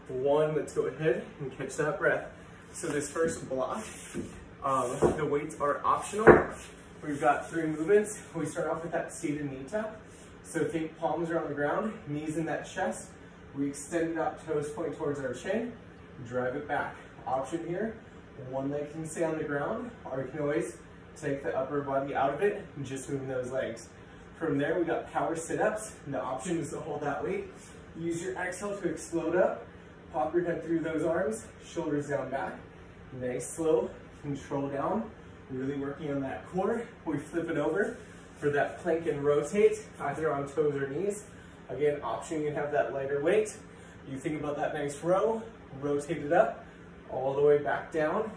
one. Let's go ahead and catch that breath. So this first block, the weights are optional. We've got 3 movements. We start off with that seated knee tuck. So think palms are on the ground, knees in that chest. We extend it out, toes point towards our chin, drive it back. Option here, one leg can stay on the ground, or you can always take the upper body out of it and just moving those legs. From there, we got power sit-ups. The option is to hold that weight. Use your exhale to explode up. Pop your head through those arms, shoulders down back. Nice, slow, control down. Really working on that core. We flip it over for that plank and rotate, either on toes or knees. Again, option, you can have that lighter weight. You think about that nice row, rotate it up, all the way back down,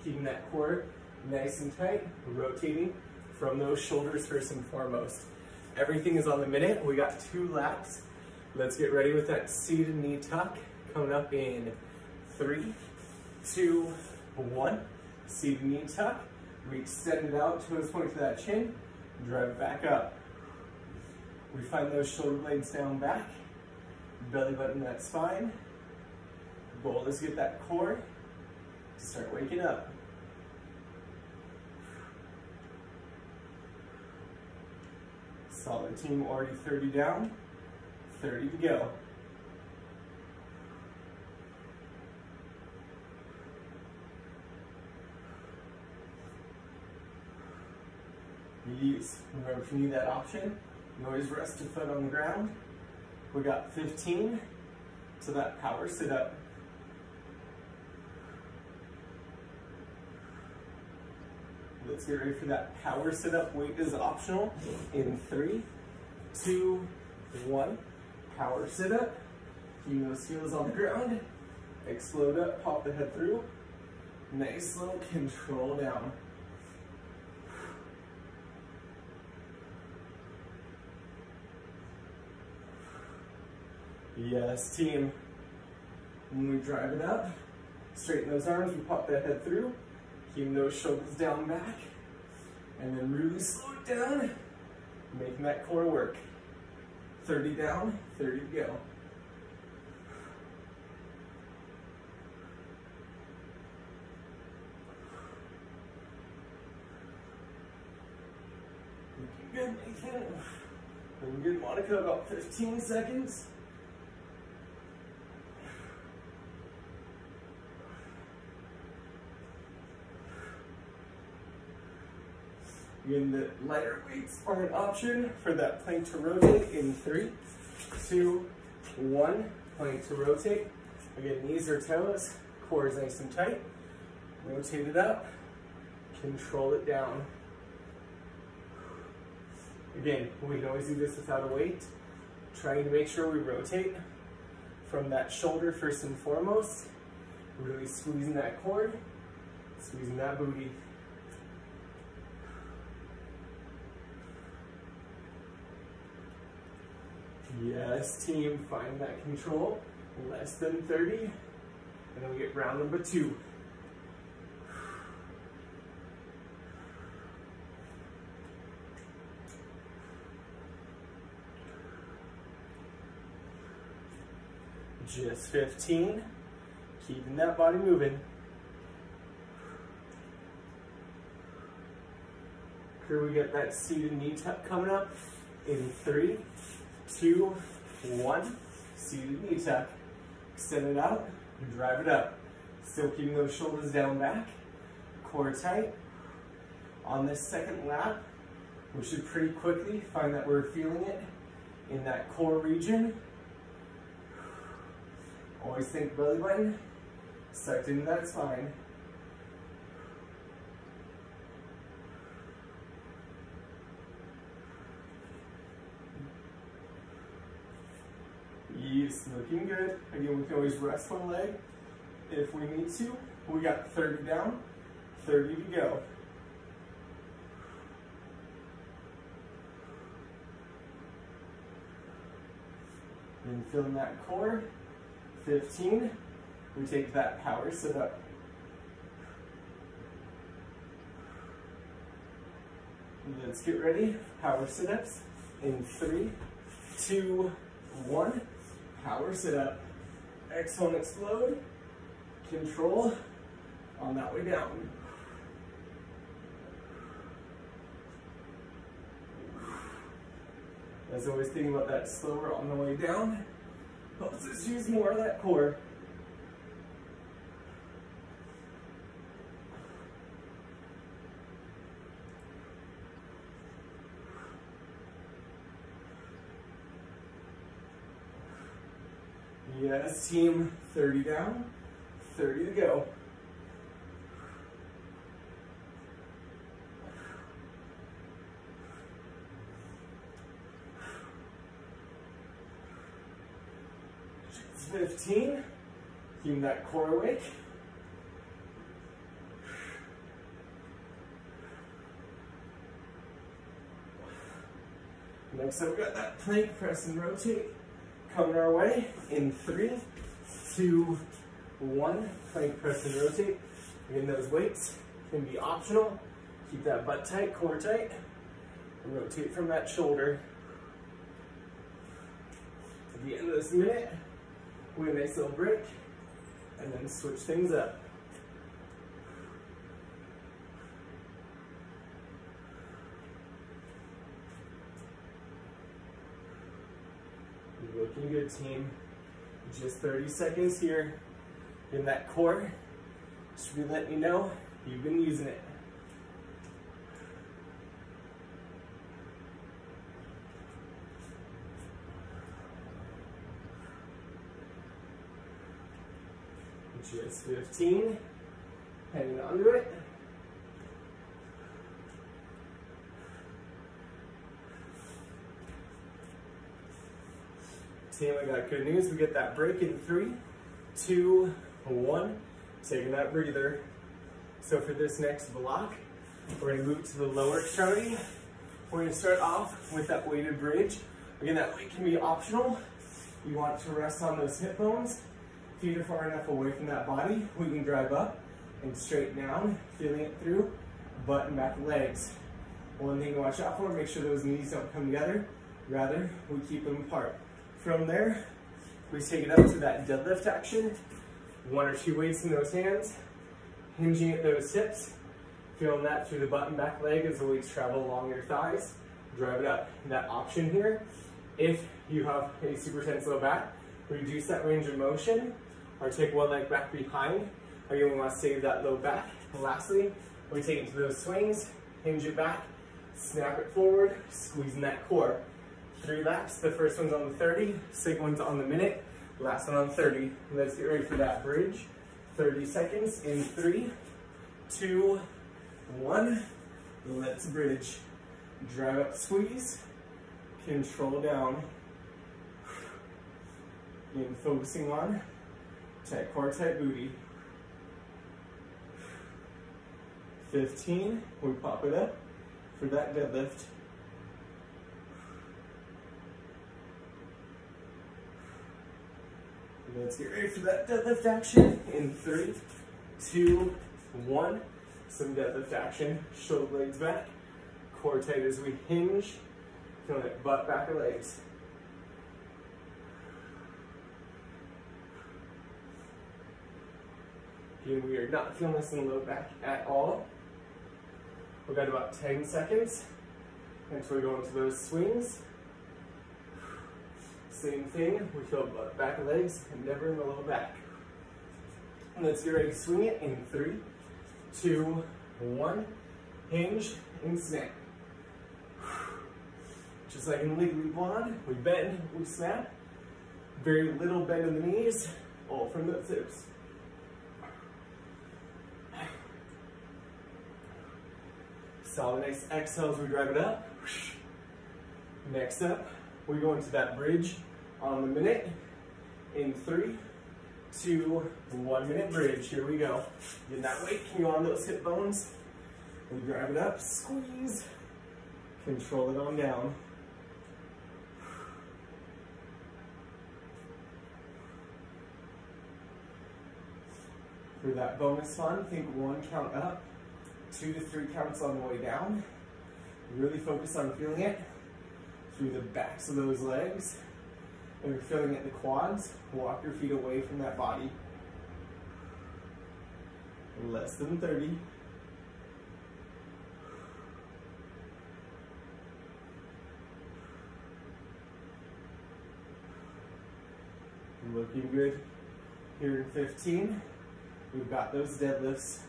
keeping that core nice and tight, rotating from those shoulders first and foremost. Everything is on the minute. We got 2 laps. Let's get ready with that seated knee tuck. Coming up in 3, 2, 1. Seated knee tuck. We extend it out, toes point to that chin, drive it back up. We find those shoulder blades down back, belly button that spine. Goal is to get that core to start waking up. Solid team, already 30 down, 30 to go. Remember, if you need that option, you always rest a foot on the ground. We got 15 to that power sit up. Let's get ready for that power sit up. Weight is optional. In 3, 2, 1. Power sit up. Keep those heels on the ground. Explode up, pop the head through. Nice, slow, control down. Yes, team. When we drive it up, straighten those arms, we pop that head through, keep those shoulders down back, and then really slow it down, making that core work. 30 down, 30 to go. Looking good, Nathan. Looking good, Monica, about 15 seconds. Again, the lighter weights are an option for that plank to rotate in 3, 2, 1. Plank to rotate. Again, knees or toes, core is nice and tight. Rotate it up, control it down. Again, we can always do this without a weight. Trying to make sure we rotate from that shoulder first and foremost. Really squeezing that core, squeezing that booty. Yes, team, find that control. Less than 30. And then we get round number 2. Just 15. Keeping that body moving. Here we get that seated knee tuck coming up in 3, 2, 1. Seated knee tuck. Extend it out, drive it up. Still keeping those shoulders down back, core tight. On this second lap, we should pretty quickly find that we're feeling it in that core region. Always think belly button, sucked into that spine. Yes, looking good. Again, we can always rest one leg if we need to. We got 30 down, 30 to go. And feeling that core. 15. We take that power sit up. Let's get ready. Power sit-ups in 3, 2, 1. Power sit up. Exhale and explode. Control on that way down. As always, thinking about that slower on the way down helps us use more of that core. Yes, team, 30 down, 30 to go. It's 15, keeping that core awake. Next up, we got that plank press and rotate. Coming our way in 3, 2, 1. Plank, press, and rotate. Again, those weights can be optional. Keep that butt tight, core tight. Rotate from that shoulder. At the end of this minute, we have a nice little break, and then switch things up. Looking good, team. Just 30 seconds here in that core. Just be letting you know you've been using it. Just 15. Hanging on to it. Team, I got good news. We get that break in 3, 2, 1. Taking that breather. So for this next block, we're going to move to the lower extremity. We're going to start off with that weighted bridge. Again, that weight can be optional. You want to rest on those hip bones. Feet are far enough away from that body. We can drive up and straight down, feeling it through butt and back legs. One thing to watch out for, make sure those knees don't come together. Rather, we keep them apart. From there, we take it up to that deadlift action. 1 or 2 weights in those hands, hinging at those hips, feeling that through the butt and back leg as the weights travel along your thighs. Drive it up. And that option here, if you have a super tense low back, reduce that range of motion, or take one leg back behind. Again, we want to save that low back. And lastly, we take it to those swings, hinge it back, snap it forward, squeezing that core. 3 laps, the first one's on the 30, second one's on the minute, last one on 30. Let's get ready for that bridge. 30 seconds in 3, 2, 1. Let's bridge. Drive up, squeeze, control down. Again, focusing on tight core, tight booty. 15, we pop it up for that deadlift. Let's get ready for that deadlift action in 3, 2, 1. Some deadlift action. Shoulder blades back. Core tight as we hinge. Feeling it butt back of legs. Again, we are not feeling this in the low back at all. We've got about 10 seconds until we go into those swings. Same thing, we feel butt back of legs and never in the low back. And let's get ready to swing it in 3, 2, 1. Hinge and snap. Just like in Legally Blonde, we bend, we snap. Very little bend in the knees, all from the hips. Solid, nice exhale as we drive it up. Next up, we go into that bridge on the minute in 3, 2, 1 minute bridge. Here we go. Get that weight, can go on those hip bones. We drive it up, squeeze, control it on down. For that bonus fun, think 1 count up, 2 to 3 counts on the way down. Really focus on feeling it through the backs of those legs and you're feeling it in the quads, walk your feet away from that body. Less than 30. Looking good here in 15. We've got those deadlifts.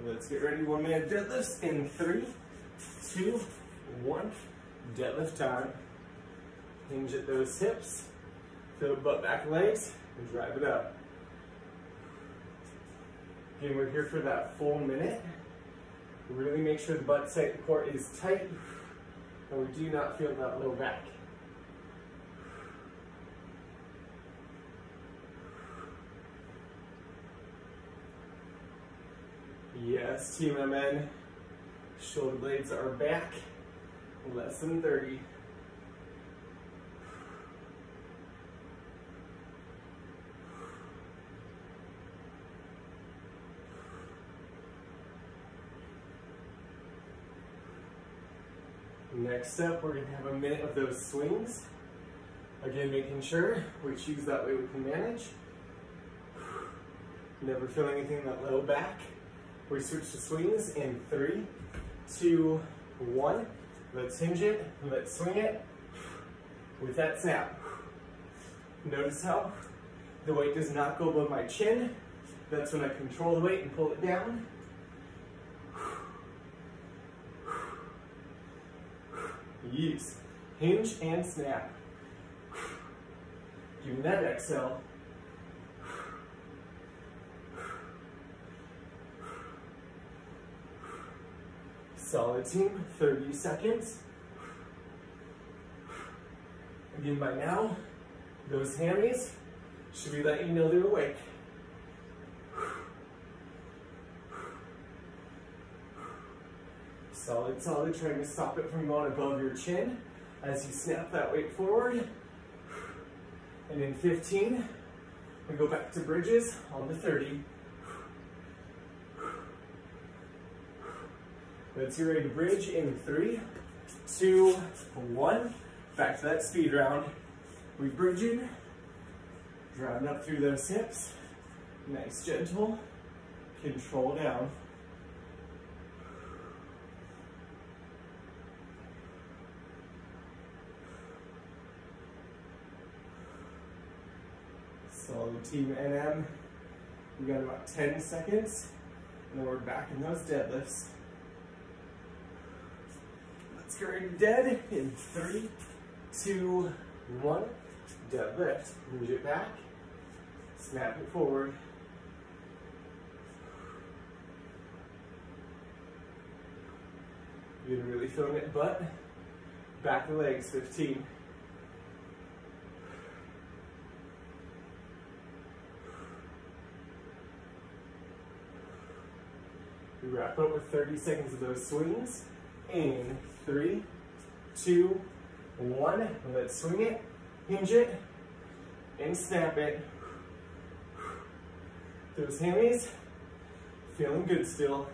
Let's get ready. 1 minute deadlifts in 3, 2, 1. Deadlift time. Hinge at those hips. Feel butt back legs and drive it up. Again, we're here for that full minute. Really make sure the butt side core is tight and we do not feel that low back. Yes, team, I'm in. Shoulder blades are back. Less than 30. Next up, we're going to have a minute of those swings. Again, making sure we choose that way we can manage. Never feel anything in that low back. We switch to swings in 3, 2, 1. Let's hinge it, let's swing it with that snap. Notice how the weight does not go above my chin. That's when I control the weight and pull it down. Yes. Hinge and snap. Give me that exhale. Solid, team. 30 seconds. Again, by now, those hammies should be letting you know they're awake. Solid, solid. Trying to stop it from going above your chin as you snap that weight forward. And in 15, we go back to bridges on the 30. Let's get ready to bridge in 3, 2, 1. Back to that speed round. We bridging, driving up through those hips. Nice, gentle, control down. Solid, team NM. We got about 10 seconds, and then we're back in those deadlifts. Let's get ready to dead in 3, 2, 1. Deadlift. Move it back. Snap it forward. You're really feeling it, butt. Back the legs, 15. We wrap up with 30 seconds of those swings. In 3, 2, 1. Let's swing it, hinge it, and snap it. Those hammies, feeling good still.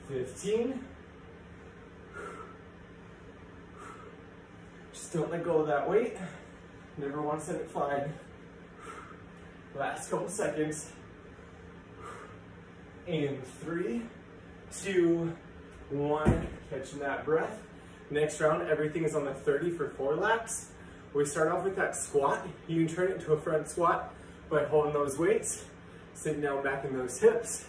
$15. Just don't let go of that weight. Never want to set it flat. Last couple seconds. In 3, 2, 1. Catching that breath. Next round, everything is on the 30 for 4 laps. We start off with that squat. You can turn it into a front squat by holding those weights, sitting down back in those hips,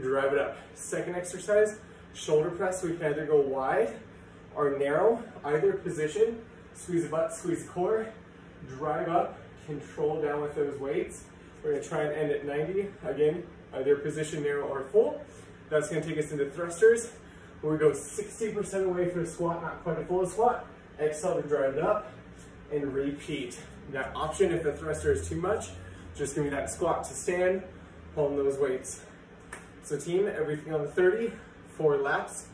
drive it up. Second exercise, shoulder press. We can either go wide or narrow, either position. Squeeze the butt, squeeze the core, drive up, control down with those weights. We're gonna try and end at 90. Again, either position narrow or full. That's gonna take us into thrusters, where we go 60% away for a squat, not quite a full squat. Exhale to drive it up and repeat. That option, if the thruster is too much, just give me that squat to stand, holding those weights. So team, everything on the 30, 4 laps.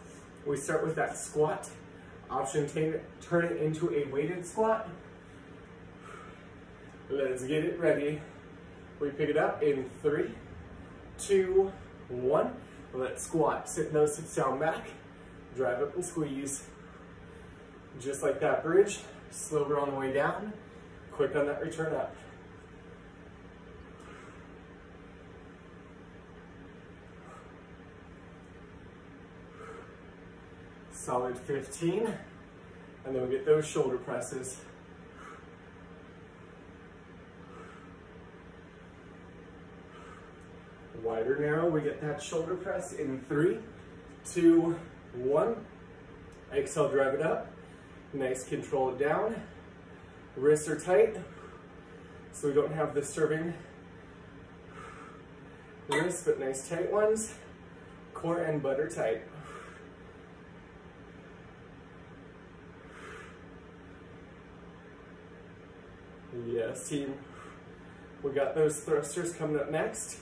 We start with that squat. Option, turn it into a weighted squat. Let's get it ready. We pick it up in 3, 2, 1. Let's squat. Sit nose, sit down back. Drive up and squeeze. Just like that bridge. Slower on the way down. Quick on that return up. Solid 15. And then we get those shoulder presses. Wide or narrow, we get that shoulder press in 3, 2, 1. Exhale, drive it up. Nice, control it down. Wrists are tight, so we don't have the serving wrists, but nice tight ones. Core and butt are tight. Yes, team. We got those thrusters coming up next.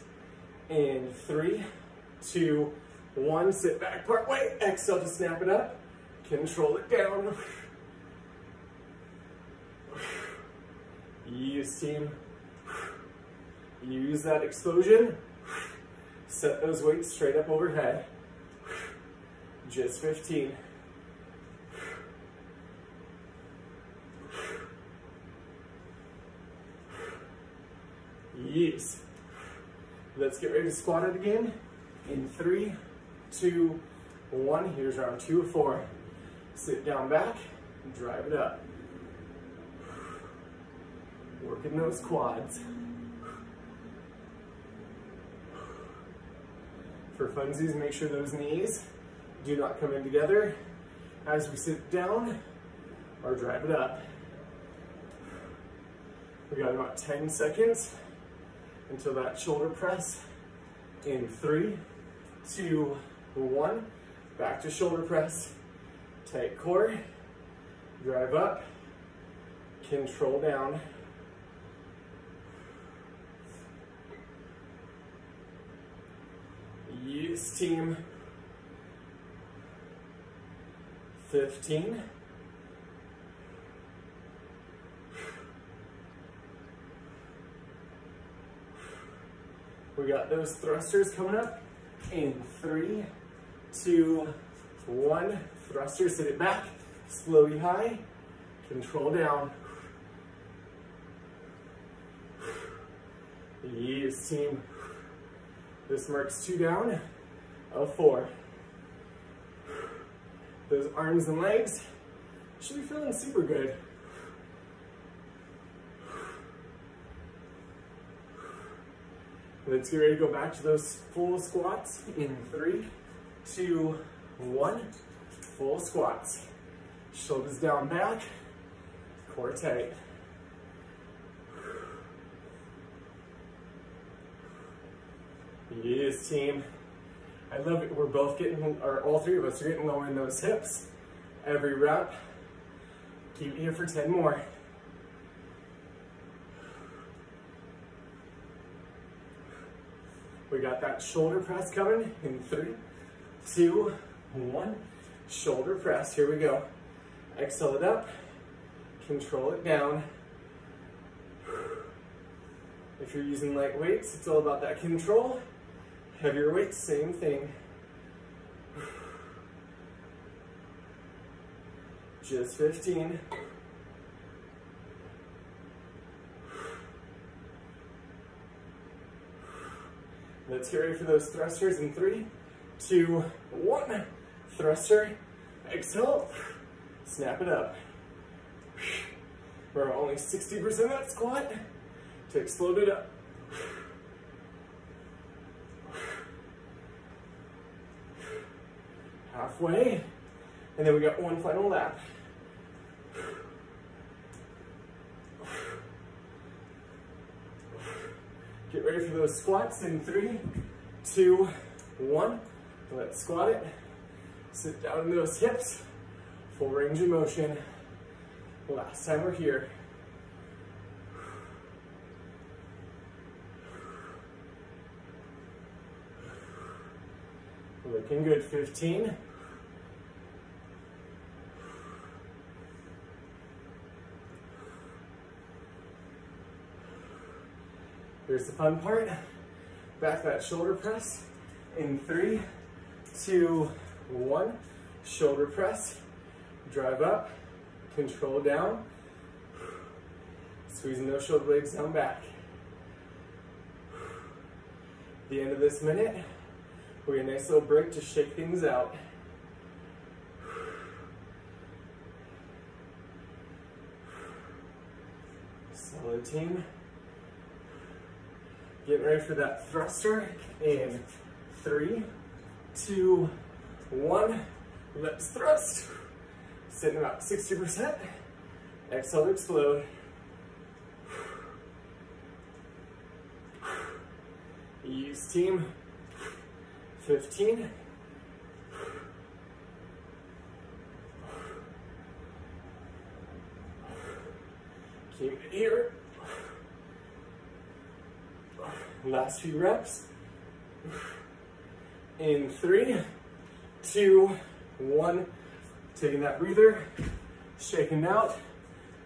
In 3, 2, 1, sit back part way. Exhale to snap it up. Control it down. Use, team. Use that explosion. Set those weights straight up overhead. Just 15. Yes. Let's get ready to squat it again. In 3, 2, 1. Here's round 2 of 4. Sit down back, drive it up. Working those quads. For funsies, make sure those knees do not come in together as we sit down or drive it up. We got about 10 seconds until that shoulder press. In 3, 2, 1. Back to shoulder press. Tight core. Drive up. Control down. Yes, team. 15. We got those thrusters coming up. In 3, 2, 1. Thrusters, sit it back. Slowly high. Control down. Yes, team. This marks 2 down of 4. Those arms and legs should be feeling super good. Let's get ready to go back to those full squats in 3, 2, 1. Full squats. Shoulders down back, core tight. Yes, team. I love it. We're both getting, or all 3 of us are getting low in those hips. Every rep. Keep it here for 10 more. We got that shoulder press coming in 3, 2, 1. Shoulder press, here we go. Exhale it up, control it down. If you're using light weights, it's all about that control. Heavier weights, same thing. Just 15. Let's get ready for those thrusters in 3, 2, 1. Thruster, exhale, snap it up. We're only 60% of that squat to explode it up. Halfway, and then we got 1 final lap. Get ready for those squats in 3, 2, 1. Let's squat it. Sit down in those hips. Full range of motion. Last time we're here. Looking good, 15. Here's the fun part. Back that shoulder press in 3, 2, 1. Shoulder press, drive up, control down, squeezing those shoulder blades down back. At the end of this minute, we get a nice little break to shake things out. Solid team. Getting ready for that thruster in 3, 2, 1. Let's thrust. Sitting about 60%. Exhale to explode. Use team. 15. Keep it here. Last few reps. In 3, 2, 1. Taking that breather, shaking out,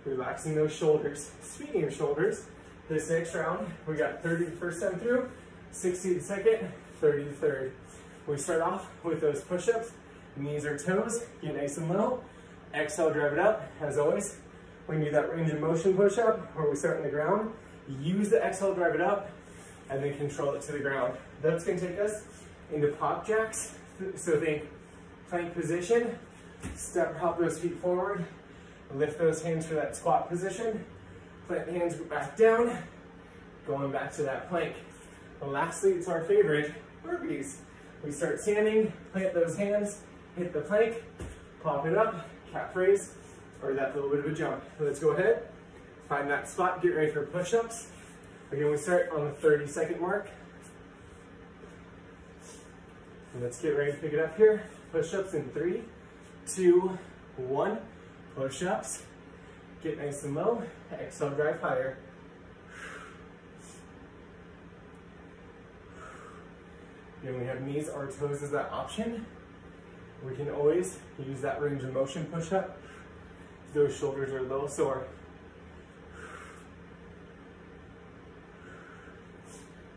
relaxing those shoulders. Speaking of shoulders, this next round, we got 30 the first time through, 60 the second, 30 the third. We start off with those push-ups, knees or toes, get nice and low. Exhale, drive it up. As always, when you do that range of motion push-up, where we start on the ground, use the exhale, drive it up, and then control it to the ground. That's gonna take us into pop jacks. So think plank position, step, hop those feet forward, lift those hands for that squat position, plant the hands back down, going back to that plank. And lastly, it's our favorite, burpees. We start standing, plant those hands, hit the plank, pop it up, calf raise, or that little bit of a jump. Let's go ahead, find that spot, get ready for push-ups. Again, we start on the 30-second mark. And let's get ready to pick it up here. Push-ups in 3, 2, 1. Push-ups. Get nice and low. Exhale, drive higher. Again, we have knees or toes as that option. We can always use that range of motion push-up if those shoulders are a little sore.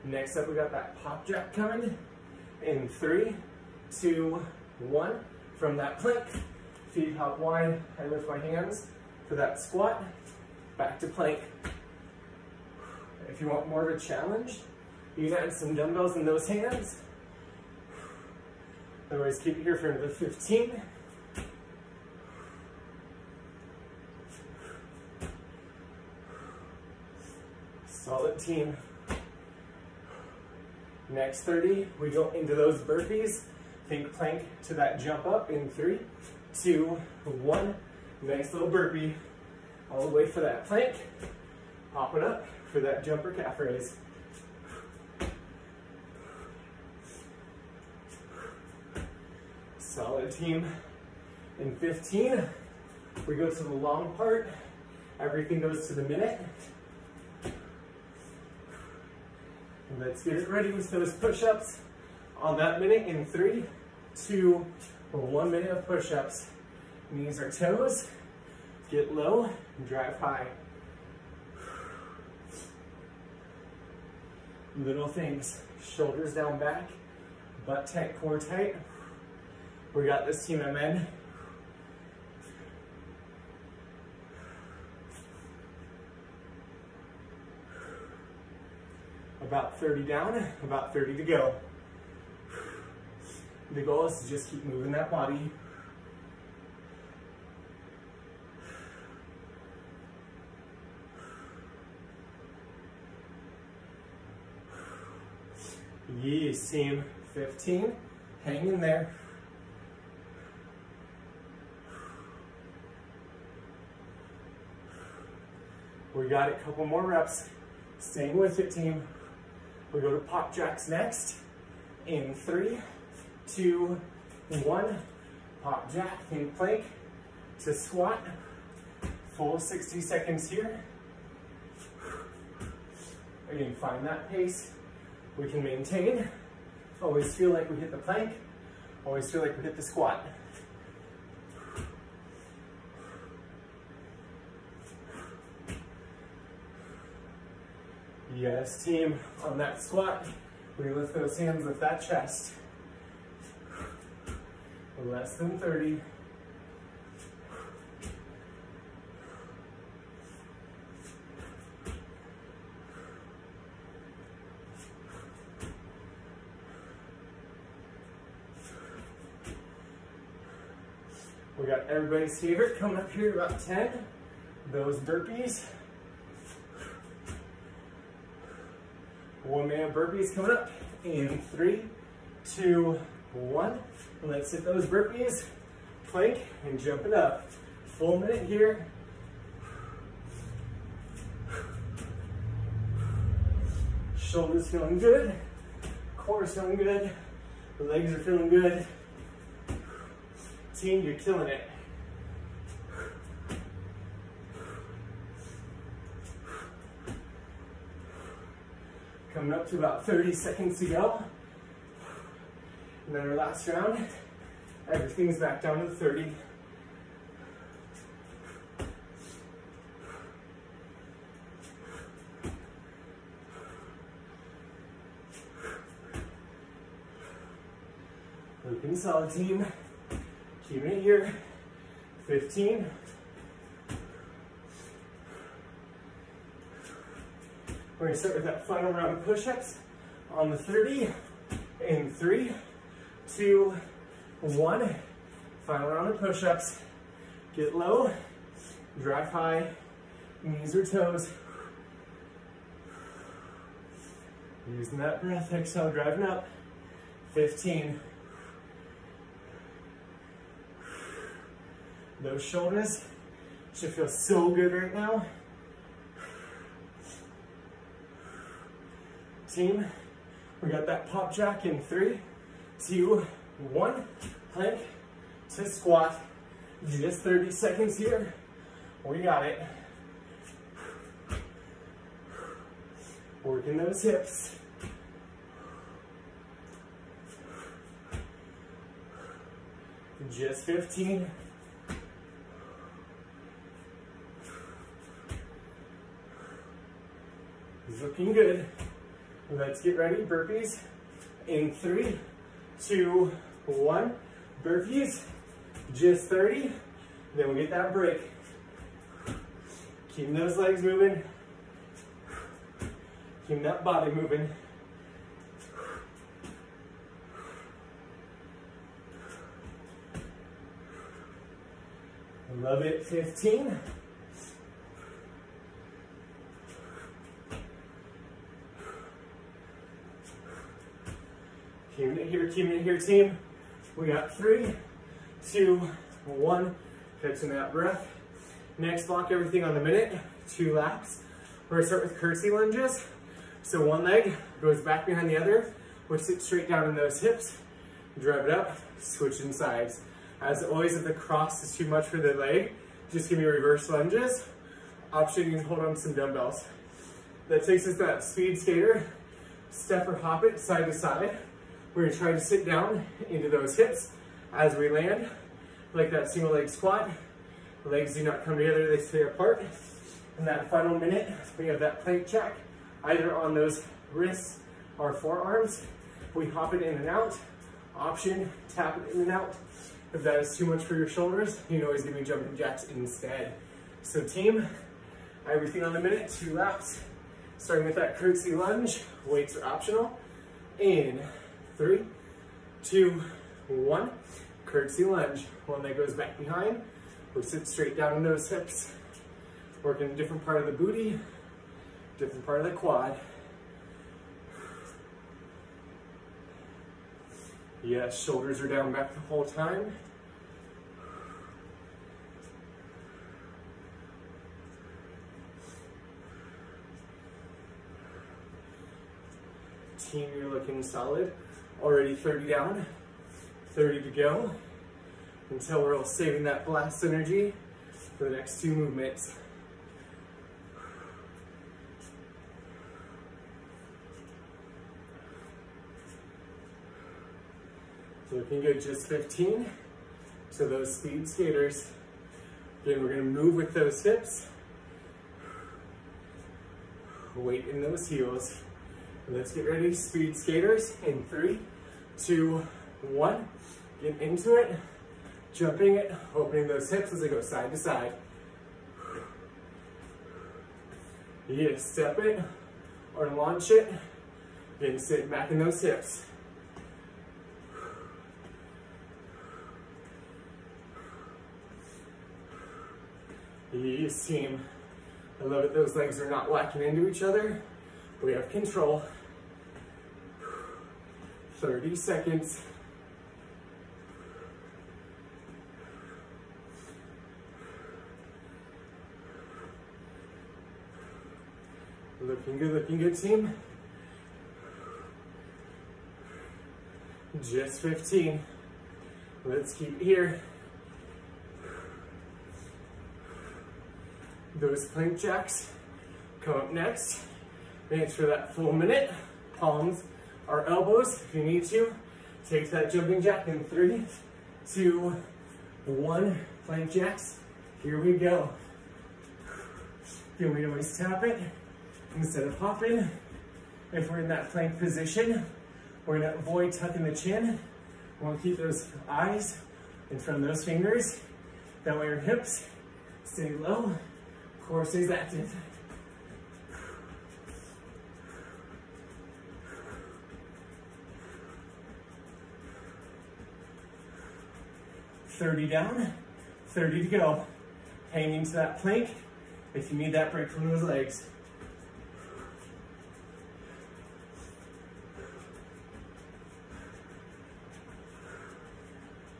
Next up, we got that pop jack coming in 3, 2, 1. From that plank, feet hop wide. I lift my hands for that squat. Back to plank. If you want more of a challenge, you can add some dumbbells in those hands. Otherwise, keep it here for another 15. Solid team. Next 30, we go into those burpees. Think plank to that jump up in 3, 2, 1. Nice little burpee. All the way for that plank. Pop it up for that jump or calf raise. Solid team. In 15, we go to the long part. Everything goes to the minute. Let's get it ready with those push-ups on that minute in 3, 2, 1 minute of push-ups. Knees or toes, get low, drive high. Little things, shoulders down back, butt tight, core tight. We got this team, amen. About 30 down, about 30 to go. The goal is to just keep moving that body. Yes, team. 15, hang in there. We got a couple more reps. Staying with it, team. We go to pop jacks next. In 3, 2, 1. Pop jack, in plank to squat. Full 60 seconds here. Again, find that pace we can maintain. Always feel like we hit the plank. Always feel like we hit the squat. Yes, team, on that squat, We lift those hands, lift that chest. Less than 30. We got everybody's favorite coming up here, about 10. Those burpees. 1 minute burpees coming up in 3, 2, 1. Let's hit those burpees, plank, and jump it up. Full minute here. Shoulders feeling good. Core feeling good. The legs are feeling good. Team, you're killing it. Coming up to about 30 seconds to go. And then our last round, everything's back down to 30. Looking solid, team. Keeping it here. 15. We're gonna start with that final round of push-ups on the 30 in 3, 2, 1. Final round of push-ups. Get low, drive high, knees or toes. Using that breath, exhale, driving up. 15. Those shoulders should feel so good right now. Team, we got that pop jack in 3, 2, 1. Plank to squat. Just 30 seconds here. We got it. Working those hips. Just 15. Looking good. Let's get ready. Burpees in 3, 2, 1. Burpees, just 30. Then we'll get that break. Keep those legs moving. Keep that body moving. Love it. 15. Keeping it here, team. We got 3, 2, 1. Catching that breath. Next, block everything on the minute. 2 laps. We're gonna start with curtsy lunges. So one leg goes back behind the other. We'll sit straight down in those hips. Drive it up, switching sides. As always, if the cross is too much for the leg, just give me reverse lunges. Option, you can hold on to some dumbbells. That takes us to that speed skater. Step or hop it side to side. We're gonna try to sit down into those hips as we land, like that single leg squat. The legs do not come together, they stay apart. In that final minute, we have that plank jack, either on those wrists or forearms. We hop it in and out. Option, tap it in and out. If that is too much for your shoulders, you can always give me jumping jacks instead. So team, everything on the minute, 2 laps. Starting with that curtsy lunge, weights are optional. In 3, 2, 1. Curtsy lunge. One leg goes back behind. We sit straight down in those hips. Working a different part of the booty, different part of the quad. Yes, shoulders are down back the whole time. Team, you're looking solid. Already 30 down, 30 to go, until we're all saving that blast energy for the next 2 movements. Looking good, just 15. So those speed skaters. Again, we're gonna move with those hips. Weight in those heels. Let's get ready, speed skaters, in 3, 2, 1. Get into it, jumping it, opening those hips as they go side to side. You step it or launch it, then sit back in those hips. Yes, team. I love it, those legs are not whacking into each other. We have control. 30 seconds. Looking good, team. Just 15. Let's keep it here. Those plank jacks come up next. Thanks for that full minute. Palms or elbows if you need to. Take that jumping jack in 3, 2, 1. Plank jacks. Here we go. Then we always tap it instead of hopping. If we're in that plank position, we're gonna avoid tucking the chin. We want to keep those eyes in front of those fingers. That way our hips stay low, core stays active. 30 down, 30 to go. Hang into that plank if you need that break from those legs.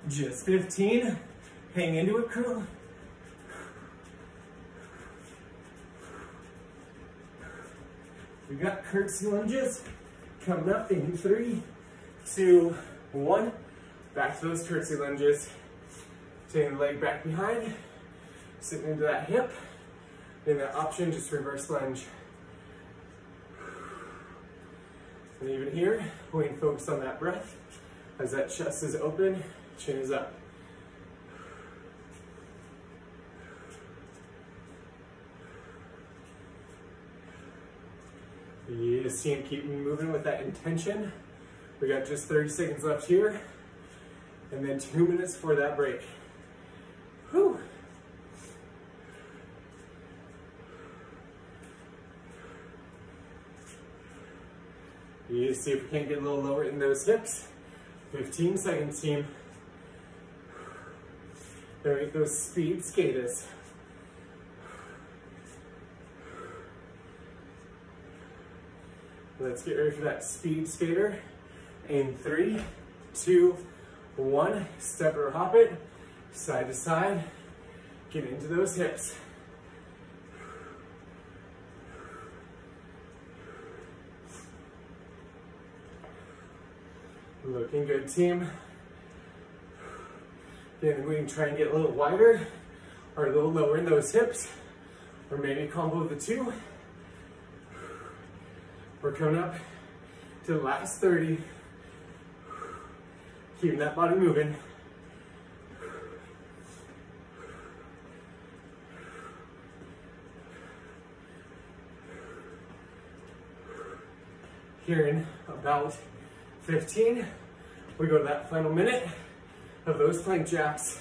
Just 15. Hang into it, crew. We got curtsy lunges coming up in 3, 2, 1. Back to those curtsy lunges. Taking the leg back behind, sitting into that hip. Then that option, just reverse lunge. And even here, we can focus on that breath as that chest is open, chin is up. Yes, team, keep moving with that intention. We got just 30 seconds left here, and then 2 minutes for that break. Whew. You see if we can't get a little lower in those hips. 15 seconds, team. There we go, those speed skaters. Let's get ready for that speed skater. In 3, 2, 1. Step it or hop it. Side to side, get into those hips. Looking good, team. Then we can try and get a little wider or a little lower in those hips, or maybe combo the two. We're coming up to the last 30. Keeping that body moving. Here in about 15, we go to that final minute of those plank jacks.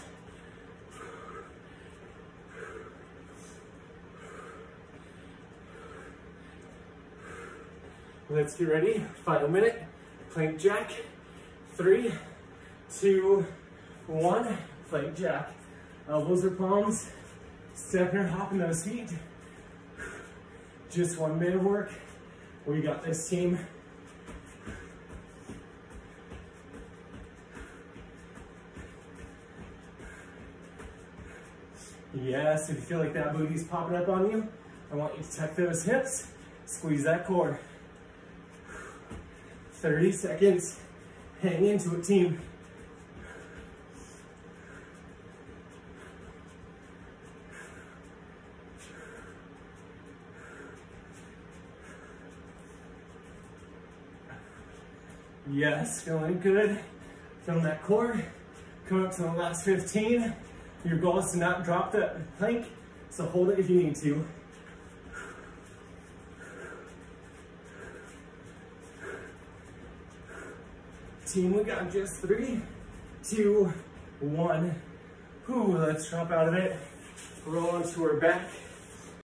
Let's get ready. Final minute, plank jack. 3, 2, 1, plank jack. Elbows or palms, stepping or hopping those feet. Just 1 minute of work. We got this, team. Yes, if you feel like that booty's popping up on you, I want you to tuck those hips, squeeze that core. 30 seconds, hang into it, team. Yes, feeling good. Feeling that core. Coming up to the last 15. Your goal is to not drop the plank, so hold it if you need to. Team, we got just 3, 2, 1. Let's drop out of it. Roll onto our back.